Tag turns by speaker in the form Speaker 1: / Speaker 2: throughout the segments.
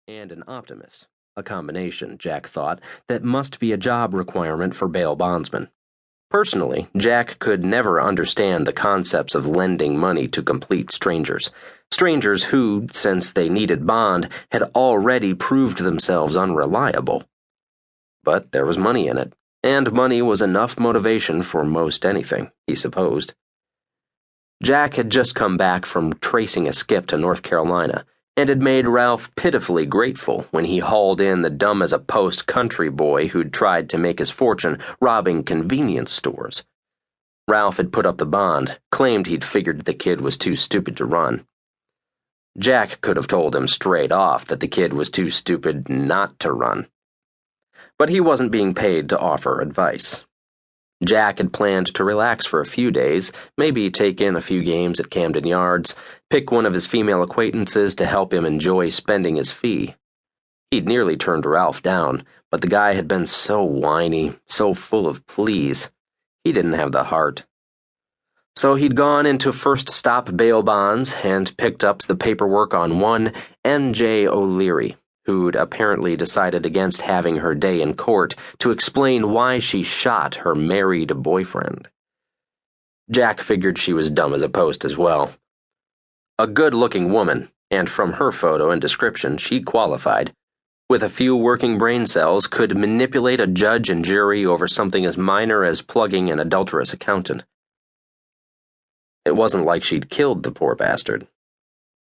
Speaker 1: and an optimist, a combination, Jack thought, that must be a job requirement for bail bondsmen. Personally, Jack could never understand the concepts of lending money to complete strangers who, since they needed bond, had already proved themselves unreliable. But there was money in it, and money was enough motivation for most anything, he supposed. Jack had just come back from tracing a skip to North Carolina, and had made Ralph pitifully grateful when he hauled in the dumb-as-a-post country boy who'd tried to make his fortune robbing convenience stores. Ralph had put up the bond, claimed he'd figured the kid was too stupid to run. Jack could have told him straight off that the kid was too stupid not to run. But he wasn't being paid to offer advice. Jack had planned to relax for a few days, maybe take in a few games at Camden Yards, pick one of his female acquaintances to help him enjoy spending his fee. He'd nearly turned Ralph down, but the guy had been so whiny, so full of pleas. He didn't have the heart. So he'd gone into First Stop bail bonds and picked up the paperwork on one M.J. O'Leary, who'd apparently decided against having her day in court to explain why she shot her married boyfriend. Jack figured she was dumb as a post as well. A good-looking woman, and from her photo and description, she qualified. With a few working brain cells, could manipulate a judge and jury over something as minor as plugging an adulterous accountant. It wasn't like she'd killed the poor bastard.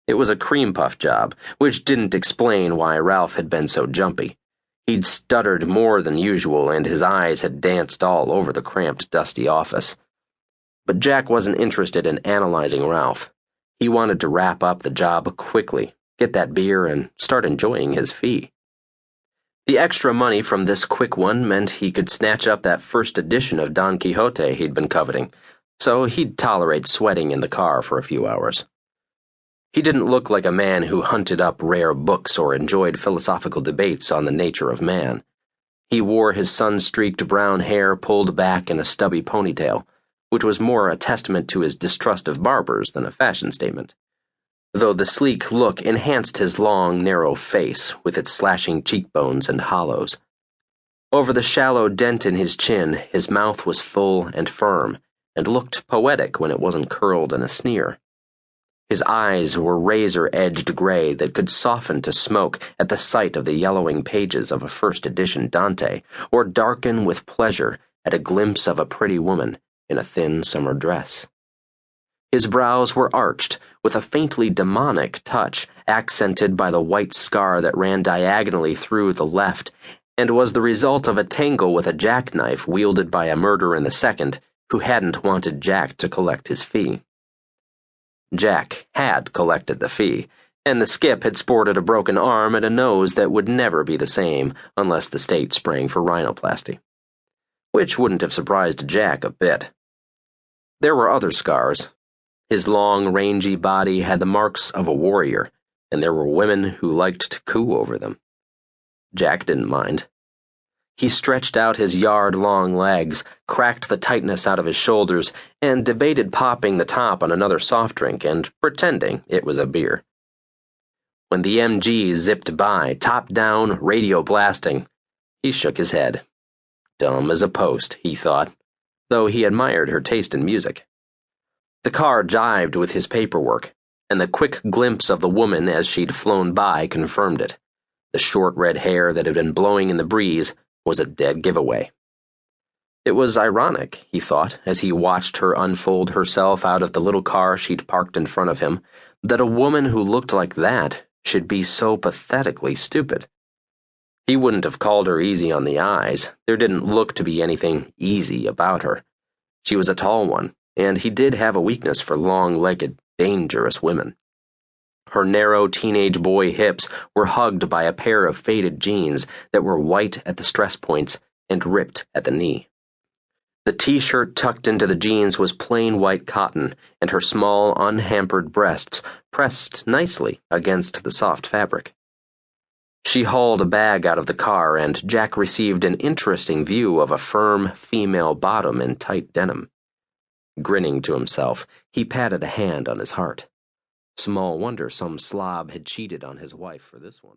Speaker 1: It was a cream puff job, which didn't explain why Ralph had been so jumpy. He'd stuttered more than usual, and his eyes had danced all over the cramped, dusty office. But Jack wasn't interested in analyzing Ralph. He wanted to wrap up the job quickly, get that beer, and start enjoying his fee. The extra money from this quick one meant he could snatch up that first edition of Don Quixote he'd been coveting, so he'd tolerate sweating in the car for a few hours. He didn't look like a man who hunted up rare books or enjoyed philosophical debates on the nature of man. He wore his sun-streaked brown hair pulled back in a stubby ponytail, which was more a testament to his distrust of barbers than a fashion statement, though the sleek look enhanced his long, narrow face with its slashing cheekbones and hollows. Over the shallow dent in his chin, his mouth was full and firm, and looked poetic when it wasn't curled in a sneer. His eyes were razor-edged gray that could soften to smoke at the sight of the yellowing pages of a first-edition Dante, or darken with pleasure at a glimpse of a pretty woman in a thin summer dress. His brows were arched, with a faintly demonic touch, accented by the white scar that ran diagonally through the left, and was the result of a tangle with a jackknife wielded by a murderer in the second, who hadn't wanted Jack to collect his fee. Jack had collected the fee, and the skip had sported a broken arm and a nose that would never be the same unless the state sprang for rhinoplasty. Which wouldn't have surprised Jack a bit. There were other scars. His long, rangy body had the marks of a warrior, and there were women who liked to coo over them. Jack didn't mind. He stretched out his yard-long legs, cracked the tightness out of his shoulders, and debated popping the top on another soft drink and pretending it was a beer. When the MG zipped by, top down, radio blasting, he shook his head. Dumb as a post, he thought, though he admired her taste in music. The car jived with his paperwork, and the quick glimpse of the woman as she'd flown by confirmed it. The short red hair that had been blowing in the breeze was a dead giveaway. It was ironic, he thought, as he watched her unfold herself out of the little car she'd parked in front of him, that a woman who looked like that should be so pathetically stupid. He wouldn't have called her easy on the eyes. There didn't look to be anything easy about her. She was a tall one, and he did have a weakness for long-legged, dangerous women. Her narrow teenage boy hips were hugged by a pair of faded jeans that were white at the stress points and ripped at the knee. The t-shirt tucked into the jeans was plain white cotton, and her small, unhampered breasts pressed nicely against the soft fabric. She hauled a bag out of the car, and Jack received an interesting view of a firm female bottom in tight denim. Grinning to himself, he patted a hand on his heart. Small wonder some slob had cheated on his wife for this one.